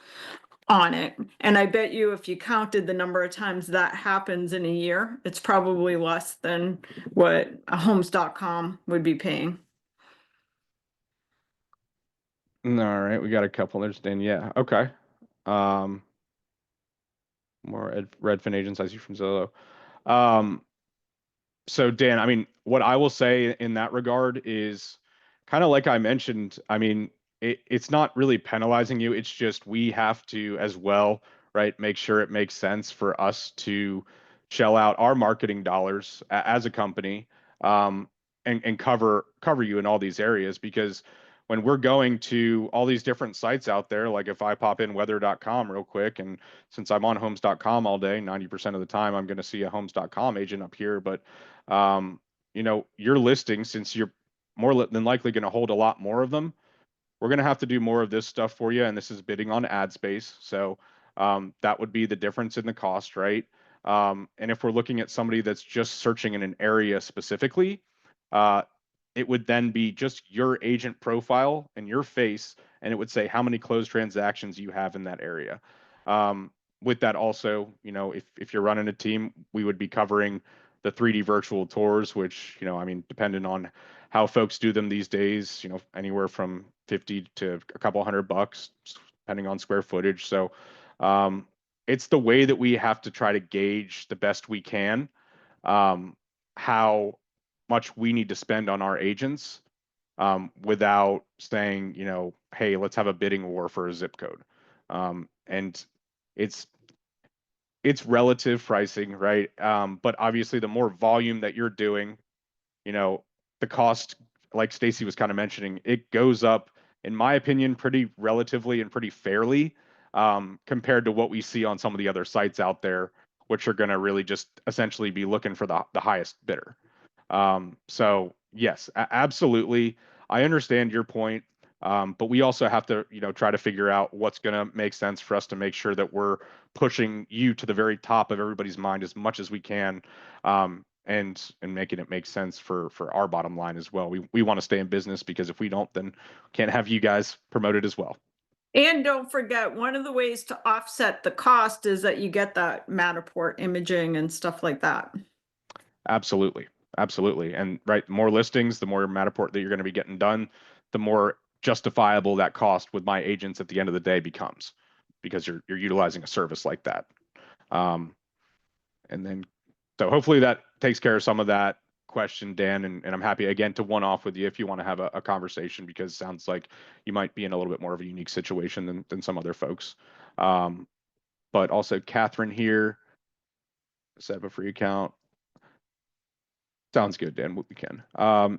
A: on it. And I bet you if you counted the number of times that happens in a year, it's probably less than what a homes.com would be paying.
B: All right, we got a couple. There's Dan. Yeah, okay. More Redfin agents I see from Zillow. So Dan, I mean, what I will say in that regard is kind of like I mentioned. I mean, it's not really penalizing you. It's just we have to as well, right? Make sure it makes sense for us to shell out our marketing dollars as a company, and cover you in all these areas. Because when we're going to all these different sites out there, like if I pop in weather.com real quick, and since I'm on homes.com all day, 90% of the time I'm going to see a homes.com agent up here. But your listing, since you're more than likely going to hold a lot more of them, we're going to have to do more of this stuff for you. And this is bidding on ad space. So that would be the difference in the cost, right? And if we're looking at somebody that's just searching in an area specifically, it would then be just your agent profile and your face, and it would say how many closed transactions you have in that area. Um, with that also, if you're running a team, we would be covering the 3D virtual tours, which, I mean, depending on how folks do them these days, anywhere from 50 to a couple $100, depending on square footage. So, um, it's the way that we have to try to gauge the best we can, um, how much we need to spend on our agents, without saying, hey, let's have a bidding war for a zip code. And it's relative pricing, right? But obviously, the more volume that you're doing, you know, the cost, like Stacey was kind of mentioning, it goes up, in my opinion, pretty relatively and pretty fairly, compared to what we see on some of the other sites out there, which are going to really just essentially be looking for the highest bidder. So yes, absolutely. I understand your point. But we also have to, try to figure out what's going to make sense for us to make sure that we're pushing you to the very top of everybody's mind as much as we can, and making it make sense for our bottom line as well. We want to stay in business, because if we don't, then can't have you guys promoted as well.
A: And don't forget, one of the ways to offset the cost is that you get that Matterport imaging and stuff like that.
B: Absolutely. Absolutely. And right, more listings, the more Matterport that you're going to be getting done, the more justifiable that cost with my agents at the end of the day becomes, because you're utilizing a service like that. Um, and then so hopefully that takes care of some of that question, Dan, and I'm happy again to one off with you if you want to have a conversation, because it sounds like you might be in a little bit more of a unique situation than some other folks. But also Catherine here, set up a free account. Sounds good, Dan. We can.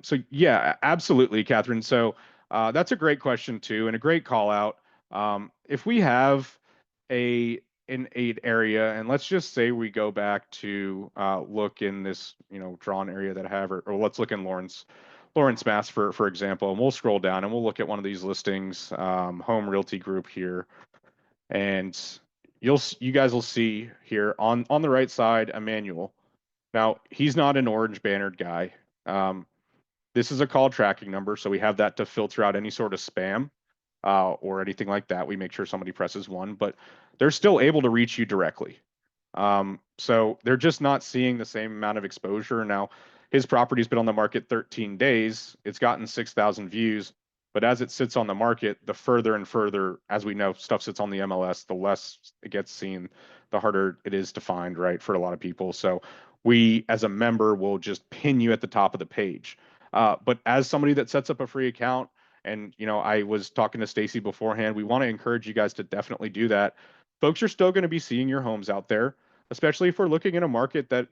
B: So yeah, absolutely, Catherine. So that's a great question too, and a great call out. If we have a an aid area, and let's just say we go back to look in this, drawn area that I have, or let's look in Lawrence, Mass, for example, and we'll scroll down and we'll look at one of these listings, Home Realty Group here, and you guys will see here on the right side, Emmanuel. Now, he's not an orange bannered guy. Um, this is a call tracking number, so we have that to filter out any sort of spam, or anything like that. We make sure somebody presses one, but they're still able to reach you directly. So they're just not seeing the same amount of exposure. Now, his property's been on the market 13 days. It's gotten 6,000 views, but as it sits on the market, the further and further, as we know, stuff sits on the MLS, the less it gets seen, the harder it is to find, right, for a lot of people. So we, as a member, will just pin you at the top of the page. But as somebody that sets up a free account, and I was talking to Stacey beforehand, we want to encourage you guys to definitely do that. Folks are still going to be seeing your homes out there, especially if we're looking in a market that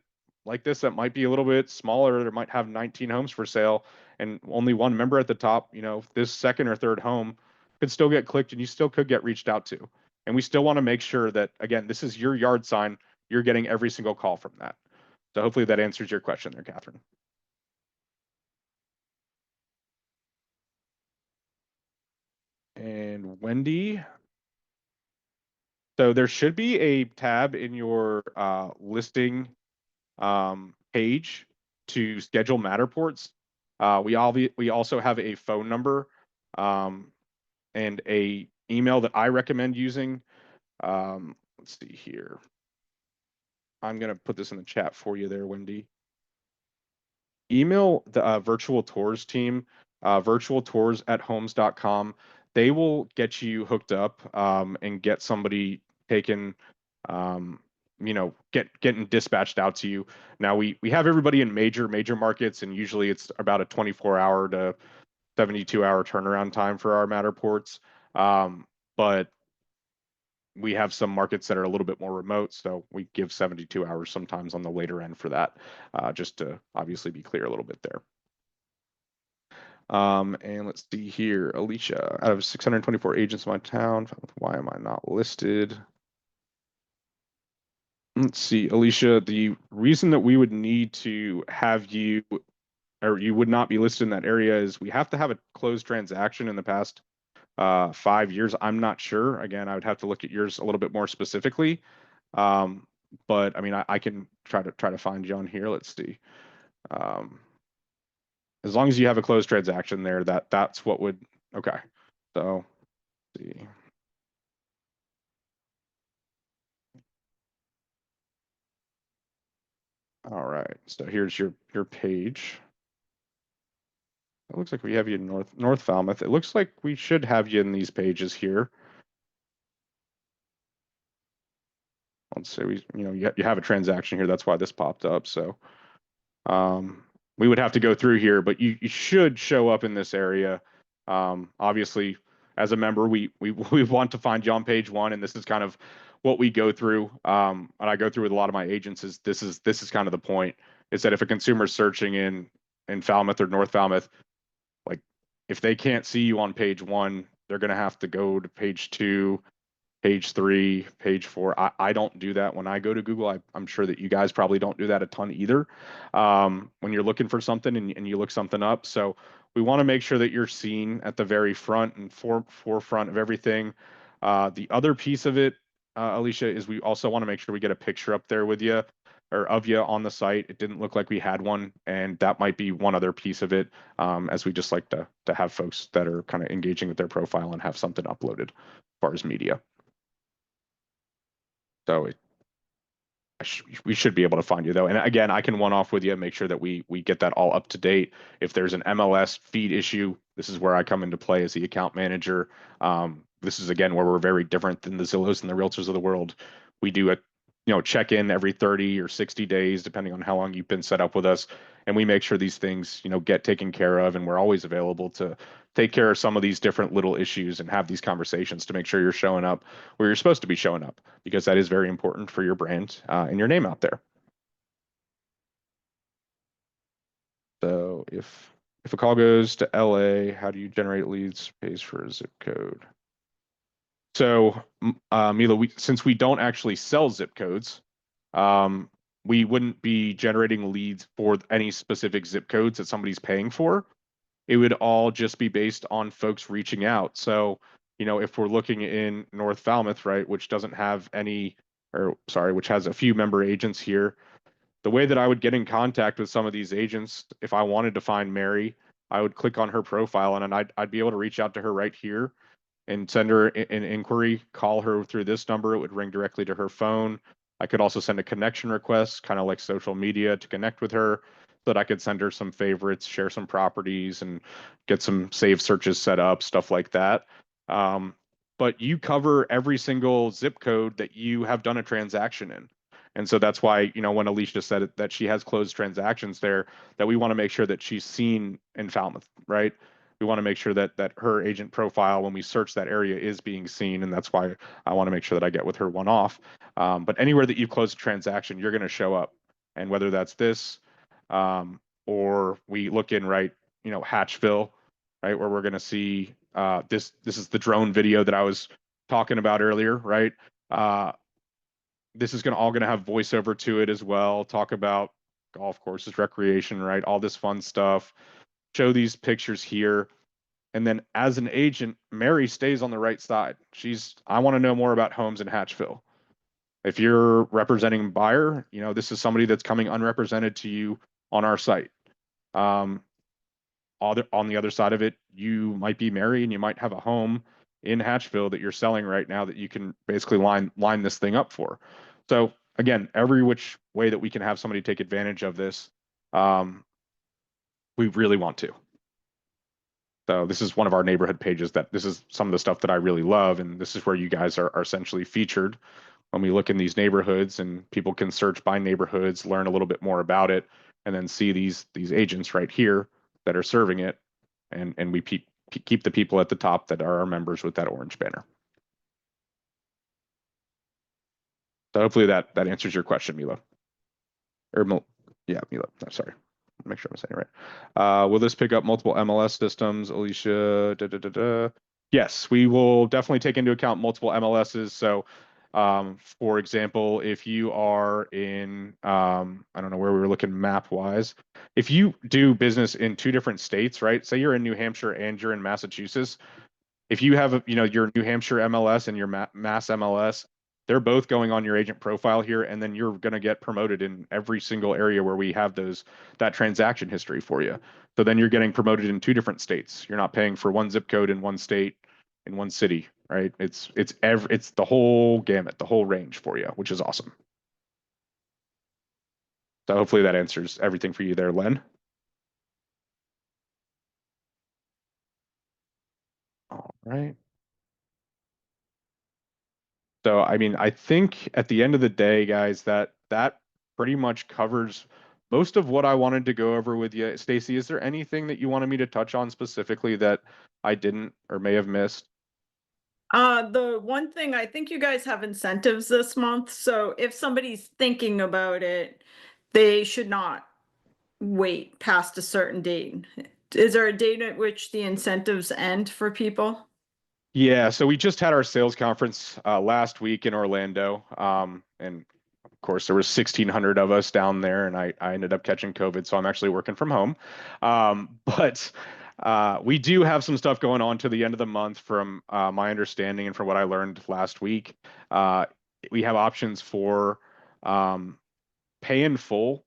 B: like this that might be a little bit smaller, that might have 19 homes for sale and only one member at the top. This second or third home could still get clicked, and you still could get reached out to. And we still want to make sure that, again, this is your yard sign. You're getting every single call from that. So hopefully that answers your question there, Catherine. And Wendy, so there should be a tab in your listing page to schedule Matterports. We also have a phone number, and a email that I recommend using. Let's see here. I'm gonna put this in the chat for you there, Wendy. Email the virtual tours team, virtualtours@homes.com. They will get you hooked up, and get somebody taken, getting dispatched out to you. Now we have everybody in major markets, and usually it's about a 24-hour to 72-hour turnaround time for our Matterports. But we have some markets that are a little bit more remote, so we give 72 hours sometimes on the later end for that, just to obviously be clear a little bit there. And let's see here, Alicia, out of 624 agents in my town, why am I not listed? Let's see, Alicia, the reason that we would need to have you, or you would not be listed in that area, is we have to have a closed transaction in the past 5 years. I'm not sure. Again, I would have to look at yours a little bit more specifically. But I mean, I can try to find you on here. Let's see. as long as you have a closed transaction there, that's what would, okay. So let's see. All right, so here's your page. It looks like we have you in North Falmouth. It looks like we should have you in these pages here. Let's say you have a transaction here. That's why this popped up. So we would have to go through here, but you should show up in this area. Obviously, as a member, we want to find you on page one, and this is kind of what we go through. And I go through with a lot of my agents is this is kind of the point, is that if a consumer is searching in Falmouth or North Falmouth, like if they can't see you on page one, they're going to have to go to page two, page three, page four. I don't do that when I go to Google. I'm sure that you guys probably don't do that a ton either. When you're looking for something and you look something up. So we want to make sure that you're seen at the very front and forefront of everything. The other piece of it, Alicia, is we also want to make sure we get a picture up there with you or of you on the site. It didn't look like we had one, and that might be one other piece of it, as we just like to have folks that are kind of engaging with their profile and have something uploaded as far as media. So we should be able to find you though. And again, I can one off with you and make sure that we get that all up to date. If there's an MLS feed issue, this is where I come into play as the account manager. This is again where we're very different than the Zillows and the realtors of the world. We do a check in every 30 or 60 days, depending on how long you've been set up with us. And we make sure these things, get taken care of. And we're always available to take care of some of these different little issues and have these conversations to make sure you're showing up where you're supposed to be showing up, because that is very important for your brand and your name out there. So if a call goes to LA, how do you generate leads? Pays for a zip code. So Mila, since we don't actually sell zip codes, we wouldn't be generating leads for any specific zip codes that somebody's paying for. It would all just be based on folks reaching out. So, if we're looking in North Falmouth, right, which doesn't have which has a few member agents here, the way that I would get in contact with some of these agents, if I wanted to find Mary, I would click on her profile and I'd be able to reach out to her right here and send her an inquiry, call her through this number. It would ring directly to her phone. I could also send a connection request, kind of like social media, to connect with her, so that I could send her some favorites, share some properties, and get some saved searches set up, stuff like that. But you cover every single zip code that you have done a transaction in. And so that's why, when Alicia said that she has closed transactions there, that we want to make sure that she's seen in Falmouth, right? We want to make sure that her agent profile, when we search that area, is being seen. And that's why I want to make sure that I get with her one off. But anywhere that you've closed a transaction, you're going to show up. And whether that's this, or we look in, right, Hatchville, right, where we're going to see this is the drone video that I was talking about earlier, right? This is all going to have voiceover to it as well. Talk about golf courses, recreation, right? All this fun stuff. Show these pictures here. And then as an agent, Mary stays on the right side. I want to know more about homes in Hatchville. If you're representing a buyer, this is somebody that's coming unrepresented to you on our site. On the other side of it, you might be Mary and you might have a home in Hatchville that you're selling right now that you can basically line this thing up for. So again, every which way that we can have somebody take advantage of this, we really want to. So this is one of our neighborhood pages this is some of the stuff that I really love. And this is where you guys are essentially featured when we look in these neighborhoods, and people can search by neighborhoods, learn a little bit more about it, and then see these agents right here that are serving it. And we keep the people at the top that are our members with that orange banner. So hopefully that answers your question, Mila. Yeah, Mila. No, sorry. Make sure I'm saying it right. Will this pick up multiple MLS systems, Alicia? Yes, we will definitely take into account multiple MLSs. So, for example, if you are in, I don't know where we were looking map wise, if you do business in 2 different states, right? Say you're in New Hampshire and you're in Massachusetts. If you have, your New Hampshire MLS and your Mass MLS, they're both going on your agent profile here, and then you're going to get promoted in every single area where we have that transaction history for you. So then you're getting promoted in two different states. You're not paying for one zip code in one state, in one city, right? It's the whole gamut, the whole range for you, which is awesome. So hopefully that answers everything for you there, Len. All right. So, I mean, I think at the end of the day, guys, that pretty much covers most of what I wanted to go over with you. Stacey, is there anything that you wanted me to touch on specifically that I didn't or may have missed?
A: The one thing, I think you guys have incentives this month, so if somebody's thinking about it, they should not wait past a certain date. Is there a date at which the incentives end for people?
B: Yeah, so we just had our sales conference last week in Orlando, and of course there was 1,600 of us down there, and I ended up catching COVID, so I'm actually working from home. But we do have some stuff going on to the end of the month, from my understanding and from what I learned last week. Uh, we have options for um, pay in full.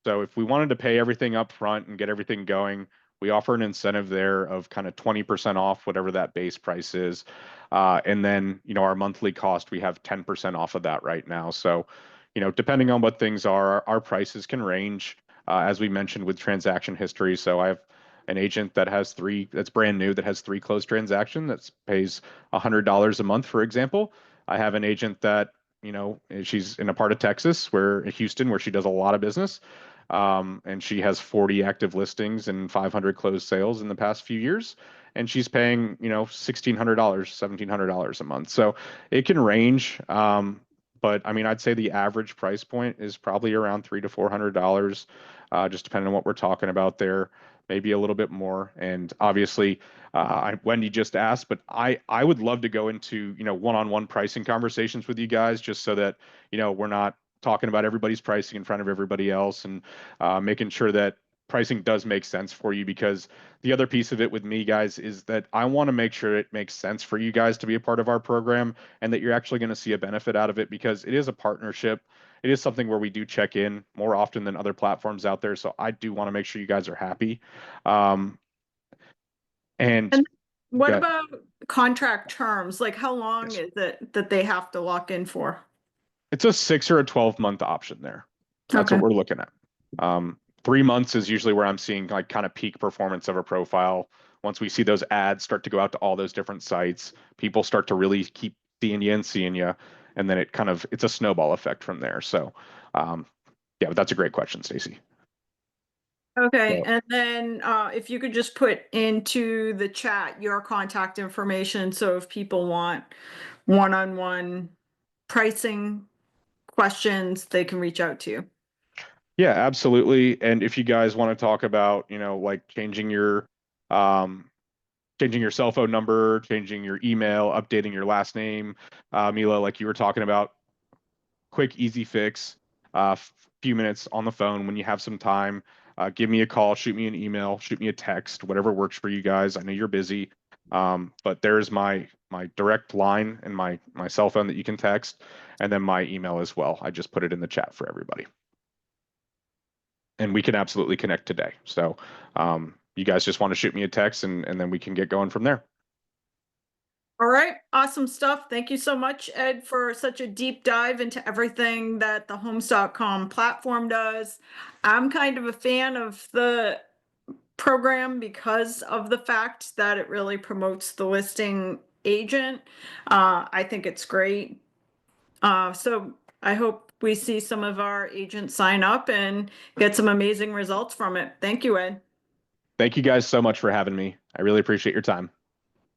B: So if we wanted to pay everything up front and get everything going, we offer an incentive there of kind of 20% off whatever that base price is. And then, our monthly cost, we have 10% off of that right now. So, depending on what things are, our prices can range, as we mentioned, with transaction history. So I have an agent that's brand new, that has three closed transaction, that pays $100 a month, for example. I have an agent that, she's in a part of Texas, Houston, where she does a lot of business. And she has 40 active listings and 500 closed sales in the past few years. And she's paying, $1,600, $1,700 a month. So it can range. But I mean, I'd say the average price point is probably around $300 to $400, just depending on what we're talking about there, maybe a little bit more. And obviously, Wendy just asked, but I would love to go into, one-on-one pricing conversations with you guys, just so that, we're not talking about everybody's pricing in front of everybody else, and making sure that pricing does make sense for you. Because the other piece of it with me, guys, is that I want to make sure it makes sense for you guys to be a part of our program, and that you're actually going to see a benefit out of it, because it is a partnership. It is something where we do check in more often than other platforms out there. So I do want to make sure you guys are happy. Um, and
A: And what
B: got,
A: about contract terms? Like how long
B: yes.
A: is it that they have to lock in for?
B: It's a 6 or a 12-month option there. That's what
A: Okay.
B: we're looking at. 3 months is usually where I'm seeing like kind of peak performance of a profile. Once we see those ads start to go out to all those different sites, people start to really keep seeing you and seeing you, and then it's a snowball effect from there. So, yeah, but that's a great question, Stacey.
A: Okay,
B: So,
A: and then if you could just put into the chat your contact information, so if people want one-on-one pricing questions, they can reach out to you.
B: yeah, absolutely. And if you guys want to talk about, like um, changing your cell phone number, changing your email, updating your last name, Mila, like you were talking about, quick, easy fix, few minutes on the phone when you have some time. Give me a call, shoot me an email, shoot me a text, whatever works for you guys. I know you're busy, but there's my direct line and my cell phone that you can text, and then my email as well. I just put it in the chat for everybody, and we can absolutely connect today. So you guys just want to shoot me a text, and then we can get going from there.
A: All right, awesome stuff. Thank you so much, Ed, for such a deep dive into everything that the Homes.com platform does. I'm kind of a fan of the program because of the fact that it really promotes the listing agent. I think it's great. So I hope we see some of our agents sign up and get some amazing results from it. Thank you, Ed.
B: Thank you guys so much for having me. I really appreciate your time.